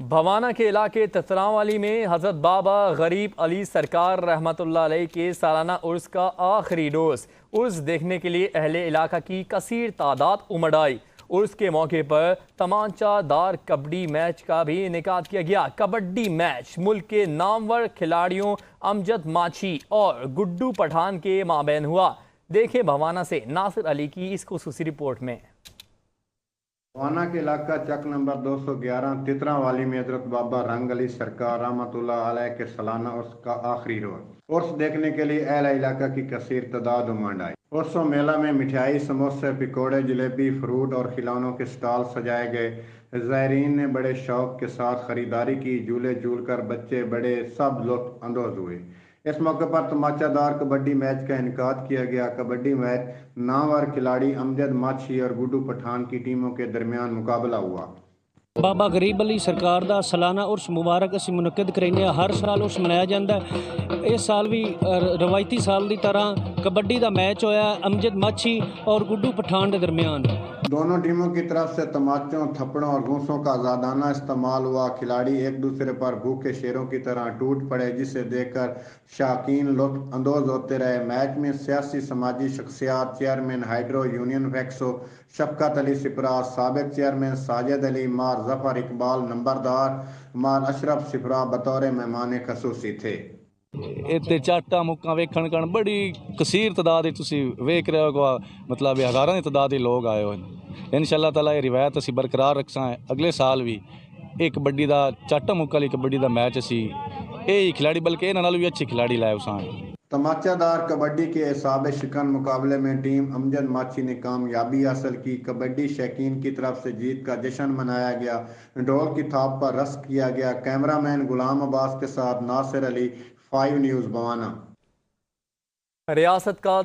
بھوانا کے علاقے تتراوالی میں حضرت بابا غریب علی سرکار رحمۃ اللہ علیہ کے سالانہ عرس کا آخری روز عرس دیکھنے کے لیے اہل علاقہ کی کثیر تعداد امڑ آئی۔ عرس کے موقع پر تمانچہ دار کبڈی میچ کا بھی انعقاد کیا گیا۔ کبڈی میچ ملک کے نامور کھلاڑیوں امجد ماچھی اور گڈو پٹھان کے مابین ہوا۔ دیکھیں بھوانا سے ناصر علی کی اس خصوصی رپورٹ میں۔ بھوانا کے علاقہ چک نمبر 211 تتراوالی میں حضرت بابا رنگ علی سرکار رحمۃ اللہ علیہ کے سالانہ عرس کا آخری روز عرس دیکھنے کے لیے اہل علاقہ کی کثیر تعداد امنڈ آئی۔ عرس و میلہ میں مٹھائی، سموسے، پکوڑے، جلیبی، فروٹ اور کھلونوں کے سٹال سجائے گئے۔ زائرین نے بڑے شوق کے ساتھ خریداری کی۔ جھولے جھول کر بچے بڑے سب لطف اندوز ہوئے۔ اس موقع پر تماچہ دار کبڈی میچ کا انعقاد کیا گیا۔ کبڈی میچ نامور کھلاڑی امجد ماچھی اور گڈو پٹھان کی ٹیموں کے درمیان مقابلہ ہوا۔ بابا غریب علی سرکار دا سالانہ عرس مبارک اسی منعقد کرنے ہر سال عرس منایا جاتا ہے۔ اس سال بھی روایتی سال دی طرح کبڈی دا میچ ہویا امجد ماچھی اور گڈو پٹھان دے درمیان۔ دونوں ٹیموں کی طرف سے تماچوں، تھپڑوں اور گھونسوں کا آزادانہ استعمال ہوا۔ کھلاڑی ایک دوسرے پر بھوکے شیروں کی طرح ٹوٹ پڑے، جسے دیکھ کر شائقین لطف اندوز ہوتے رہے۔ میچ میں سیاسی سماجی شخصیات، چیئرمین ہائیڈرو یونین ویکسو شفقت علی سپرا، سابق چیئرمین ساجد علی، مار ظفر اقبال نمبردار، مار اشرف سپرا بطور مہمان خصوصی تھے۔ اتنے چاٹا مکاں ویکھن کن بڑی کثیر تعداد تسی ویکھ رہے ہو، مطلب ہزاراں دی تعداد لوگ آئے ہوئے۔ انشاءاللہ تعالیٰ یہ روایت اسی برقرار رکھساں اگلے سال بھی ایک کبڈی دا چاٹا مکا والی کبڈی دا میچ اسی یہ کھلاڑی بلکہ انہاں نالوں بھی اچھی کھلاڑی لائے اساں۔ تماچہ دار کبڈی کے اعصاب شکن مقابلے میں ٹیم امجد ماچھی نے کامیابی حاصل کی۔ کبڈی شائقین کی طرف سے جیت کا جشن منایا گیا، ڈھول کی تھاپ پر رقص کیا گیا۔ کیمرہ مین غلام عباس کے ساتھ ناصر علی، 5 نیوز بھوانا۔ ریاست کا